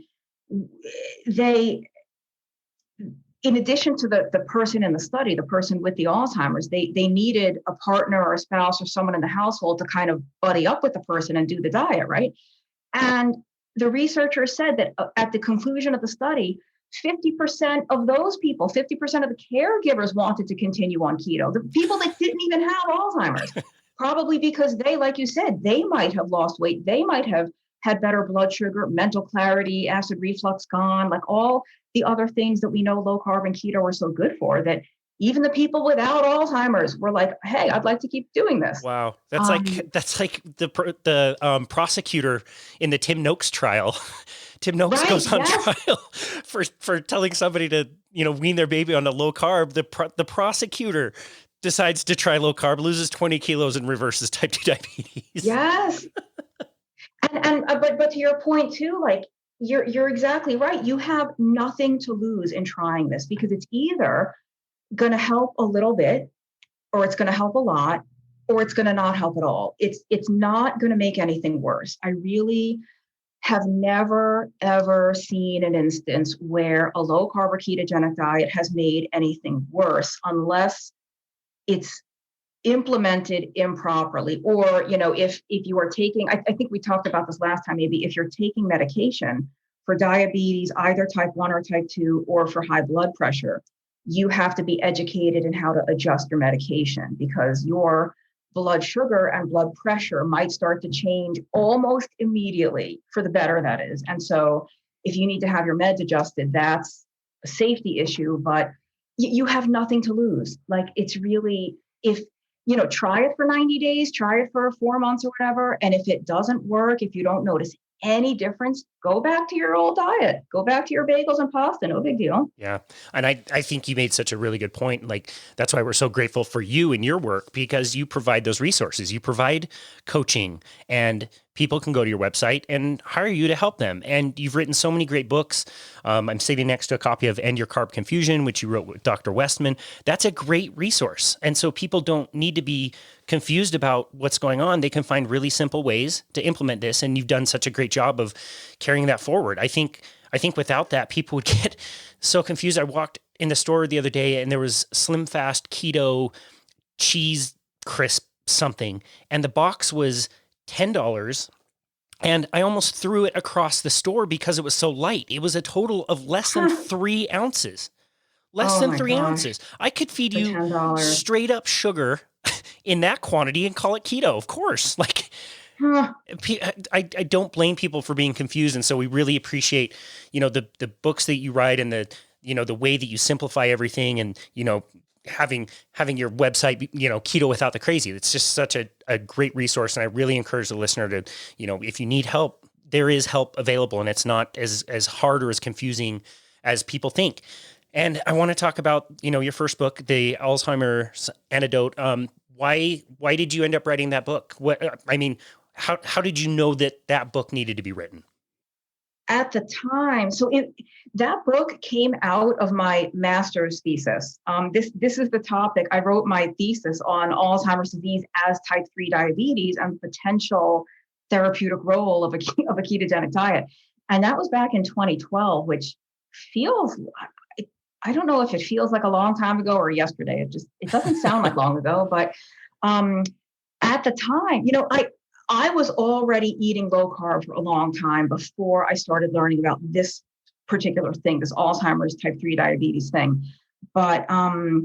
they, in addition to the person in the study, the person with the Alzheimer's, they needed a partner or a spouse or someone in the household to kind of buddy up with the person and do the diet, right? And the researcher said that at the conclusion of the study, 50% of those people, 50% of the caregivers wanted to continue on keto. The people that didn't even have Alzheimer's, probably because they, like you said, they might have lost weight. They might have had better blood sugar, mental clarity, acid reflux gone, like all the other things that we know low carb and keto are so good for, that even the people without Alzheimer's were like, hey, I'd like to keep doing this. Wow. That's like the prosecutor in the Tim Noakes trial. Tim Noakes goes on trial for telling somebody to, wean their baby on a low carb. The prosecutor decides to try low carb, loses 20 kilos and reverses type 2 diabetes. Yes. But to your point too, like you're exactly right. You have nothing to lose in trying this, because it's either going to help a little bit, or it's going to help a lot, or it's going to not help at all. It's not going to make anything worse. I really have never, ever seen an instance where a low carb or ketogenic diet has made anything worse, unless it's implemented improperly. Or, if you are taking, I think we talked about this last time, maybe if you're taking medication for diabetes, either type 1 or type 2, or for high blood pressure, you have to be educated in how to adjust your medication, because your blood sugar and blood pressure might start to change almost immediately, for the better, that is. And so if you need to have your meds adjusted, that's a safety issue, but you have nothing to lose. Like, it's really, if, try it for 90 days, try it for 4 months or whatever. And if it doesn't work, if you don't notice any difference, go back to your old diet, go back to your bagels and pasta, no big deal. Yeah. And I think you made such a really good point. Like, that's why we're so grateful for you and your work, because you provide those resources. You provide coaching, and people can go to your website and hire you to help them. And you've written so many great books. I'm sitting next to a copy of End Your Carb Confusion, which you wrote with Dr. Westman. That's a great resource. And so people don't need to be confused about what's going on. They can find really simple ways to implement this. And you've done such a great job of carrying that forward. I think without that, people would get so confused. I walked in the store the other day and there was Slim Fast Keto cheese crisp something, and the box was $10. And I almost threw it across the store because it was so light. It was a total of less than 3 ounces. Less than 3 ounces. I could feed you $10. Straight up sugar in that quantity and call it keto, of course. Like, I don't blame people for being confused. And so we really appreciate, the books that you write, and the way that you simplify everything, and, having your website, Keto Without the Crazy. It's just such a great resource. And I really encourage the listener to, if you need help, there is help available, and it's not as hard or as confusing as people think. And I want to talk about, your first book, the Alzheimer's Antidote. Why did you end up writing that book? How did you know that book needed to be written? at the time, that book came out of my master's thesis. This is the topic. I wrote my thesis on Alzheimer's disease as type 3 diabetes and potential therapeutic role of of a ketogenic diet. And that was back in 2012, which feels, I don't know if it feels like a long time ago or yesterday. It doesn't sound like long ago, but at the time, I was already eating low carb for a long time before I started learning about this particular thing, this Alzheimer's type 3 diabetes thing. But I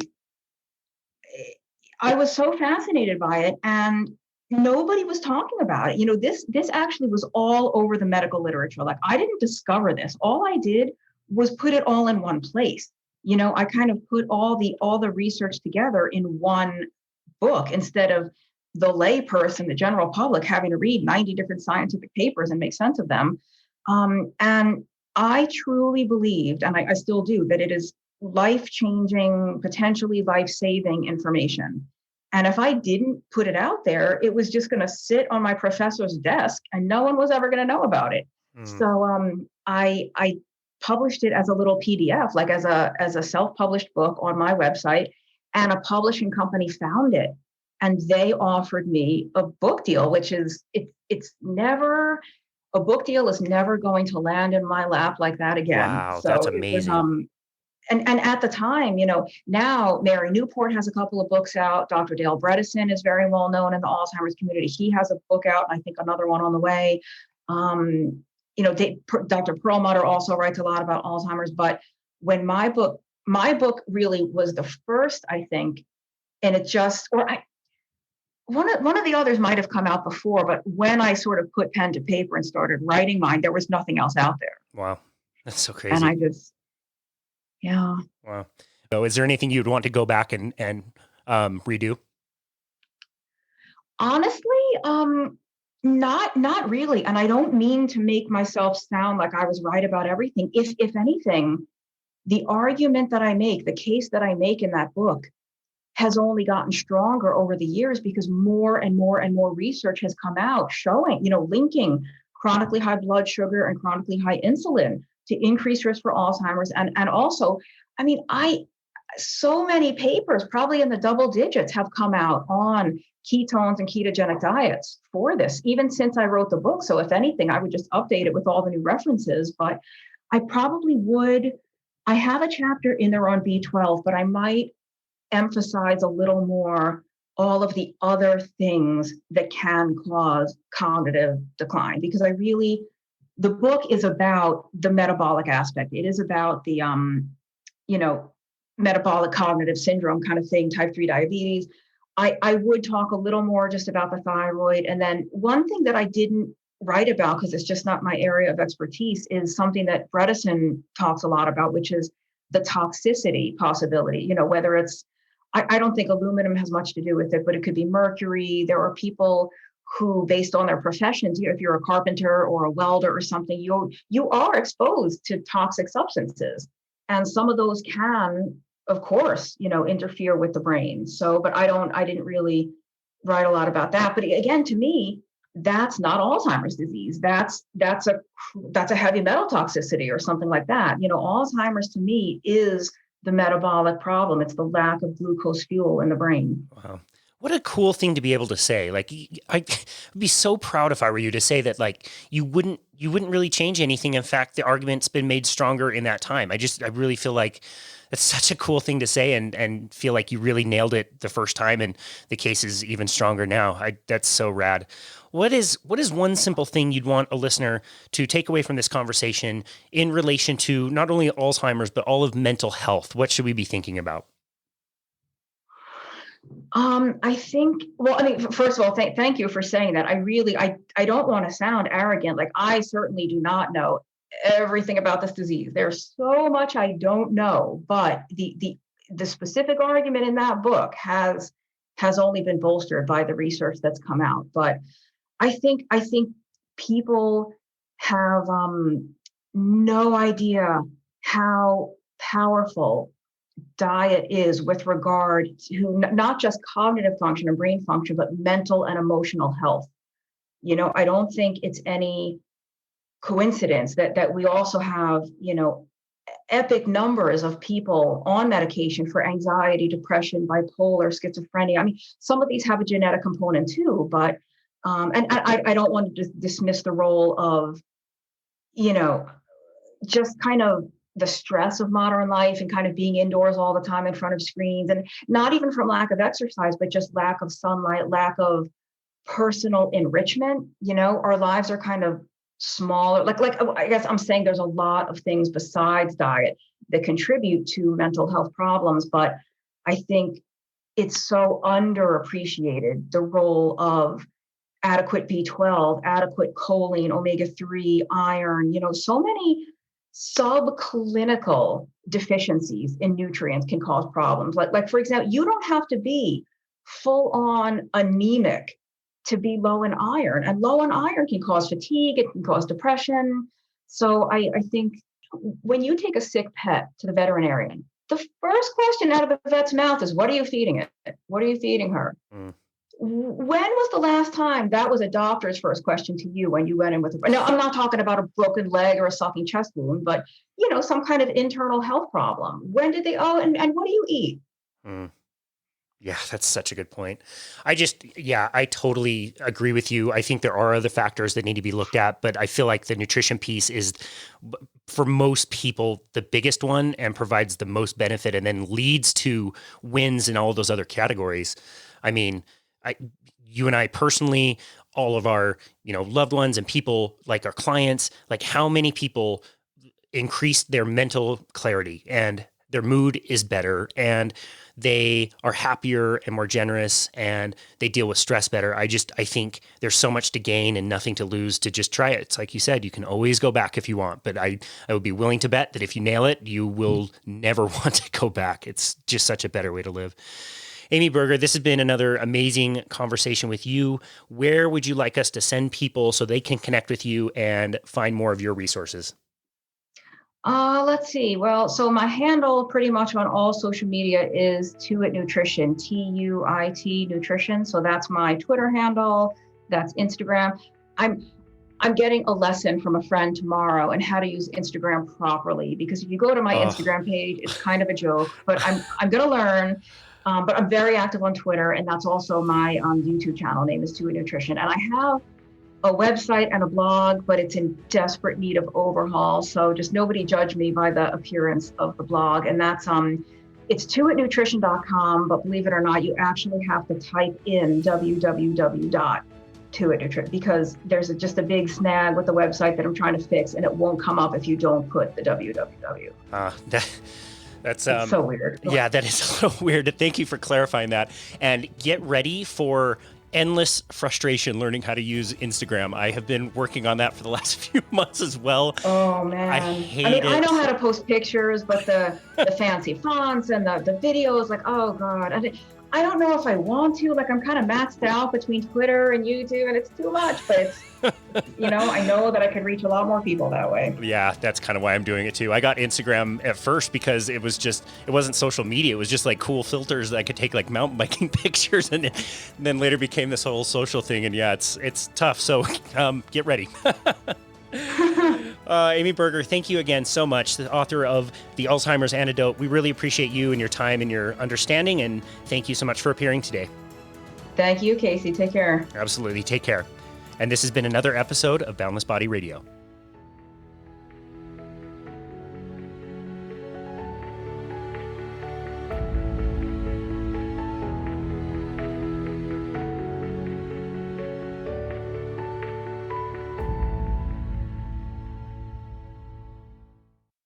was so fascinated by it, and nobody was talking about it. This actually was all over the medical literature. Like, I didn't discover this. All I did was put it all in one place. I kind of put all the research together in one book instead of the lay person, the general public, having to read 90 different scientific papers and make sense of them. And I truly believed, and I still do, that it is life-changing, potentially life-saving information. And if I didn't put it out there, it was just going to sit on my professor's desk and no one was ever going to know about it. So I published it as a little PDF, like as a self-published book on my website, and a publishing company found it. And they offered me a book deal, which is, it's never, a book deal is never going to land in my lap like that again. Wow, So that's it was, amazing. and at the time, now Mary Newport has a couple of books out. Dr. Dale Bredesen is very well known in the Alzheimer's community. He has a book out, and I think another one on the way. Dr. Perlmutter also writes a lot about Alzheimer's. But when my book really was the first, I think, and it just, one of the others might have come out before, but when I sort of put pen to paper and started writing mine, there was nothing else out there. Wow, that's so And crazy. Yeah. Wow. So is there anything you'd want to go back and redo? Honestly, not really. And I don't mean to make myself sound like I was right about everything. If anything, the argument that I make, the case that I make in that book has only gotten stronger over the years because more and more and more research has come out showing, linking chronically high blood sugar and chronically high insulin to increased risk for Alzheimer's. And also, so many papers, probably in the double digits, have come out on ketones and ketogenic diets for this, even since I wrote the book. So if anything, I would just update it with all the new references, but I probably would. I have a chapter in there on B12, but I might emphasize a little more all of the other things that can cause cognitive decline, because the book is about the metabolic aspect. It is about the, metabolic cognitive syndrome kind of thing, type 3 diabetes. I would talk a little more just about the thyroid. And then one thing that I didn't write about, because it's just not my area of expertise, is something that Bredesen talks a lot about, which is the toxicity possibility. Whether it's, I don't think aluminum has much to do with it, but it could be mercury. There are people who, based on their professions, if you're a carpenter or a welder or something, you are exposed to toxic substances. And some of those can, of course, interfere with the brain. So, but I didn't really write a lot about that. But again, to me, that's not Alzheimer's disease. That's a heavy metal toxicity or something like that. Alzheimer's to me is the metabolic problem. It's the lack of glucose fuel in the brain. Wow. What a cool thing to be able to say. Like, I'd be so proud if I were you to say that, like, you wouldn't really change anything. In fact, the argument's been made stronger in that time. I really feel like that's such a cool thing to say, and feel like you really nailed it the first time, and the case is even stronger now. That's so rad. What is one simple thing you'd want a listener to take away from this conversation in relation to not only Alzheimer's, but all of mental health? What should we be thinking about? I think, first of all, thank you for saying that. I don't want to sound arrogant. Like, I certainly do not know everything about this disease. There's so much I don't know, but the specific argument in that book has only been bolstered by the research that's come out. But I think people have no idea how powerful diet is with regard to not just cognitive function and brain function, but mental and emotional health. I don't think it's any coincidence that we also have, epic numbers of people on medication for anxiety, depression, bipolar, schizophrenia. I mean, some of these have a genetic component too, but and I don't want to dismiss the role of, just kind of the stress of modern life and kind of being indoors all the time in front of screens, and not even from lack of exercise, but just lack of sunlight, lack of personal enrichment. Our lives are kind of smaller. Like I guess I'm saying there's a lot of things besides diet that contribute to mental health problems, but I think it's so underappreciated, the role of adequate B12, adequate choline, omega-3, iron, so many subclinical deficiencies in nutrients can cause problems. Like for example, you don't have to be full on anemic to be low in iron, and low in iron can cause fatigue, it can cause depression. So I think when you take a sick pet to the veterinarian, the first question out of the vet's mouth is, what are you feeding it? What are you feeding her? When was the last time that was a doctor's first question to you when you went in with a, now I'm not talking about a broken leg or a sucking chest wound, but some kind of internal health problem. When did they, and what do you eat? Yeah, that's such a good point. I totally agree with you. I think there are other factors that need to be looked at, but I feel like the nutrition piece is, for most people, the biggest one and provides the most benefit, and then leads to wins in all those other categories. I mean, you and I personally, all of our, loved ones and people, like our clients, like how many people increased their mental clarity and their mood is better and they are happier and more generous and they deal with stress better. I think there's so much to gain and nothing to lose to just try it. It's like you said, you can always go back if you want, but I would be willing to bet that if you nail it, you will never want to go back. It's just such a better way to live. Amy Berger, this has been another amazing conversation with you. Where would you like us to send people so they can connect with you and find more of your resources? Let's see. Well, so my handle pretty much on all social media is Tuit Nutrition, Tuit Nutrition. So that's my Twitter handle. That's Instagram. I'm getting a lesson from a friend tomorrow on how to use Instagram properly, because if you go to my Instagram page, it's kind of a joke, but I'm going to learn. But I'm very active on Twitter, and that's also my YouTube channel. Name is Tuit Nutrition, and I have a website and a blog, but it's in desperate need of overhaul. So just nobody judge me by the appearance of the blog. And that's it's tuitnutrition.com, but believe it or not, you actually have to type in www.tuitnutrition, because there's just a big snag with the website that I'm trying to fix, and it won't come up if you don't put the www. That's so weird. Yeah, that is a little weird. Thank you for clarifying that. And get ready for endless frustration learning how to use Instagram. I have been working on that for the last few months as well. Oh man, I know how to post pictures, but the fancy fonts and the videos, like, oh god, I don't know if I want to. Like, I'm kind of maxed out between Twitter and YouTube, and it's too much. But it's, I know that I could reach a lot more people that way. Yeah, that's kind of why I'm doing it too. I got Instagram at first because it wasn't social media. It was just like cool filters that I could take like mountain biking pictures, and then later became this whole social thing. And yeah, it's tough. So get ready. Amy Berger, thank you again so much, the author of The Alzheimer's Antidote. We really appreciate you and your time and your understanding, and thank you so much for appearing today. Thank you, Casey. Take care. Absolutely. Take care. And this has been another episode of Boundless Body Radio.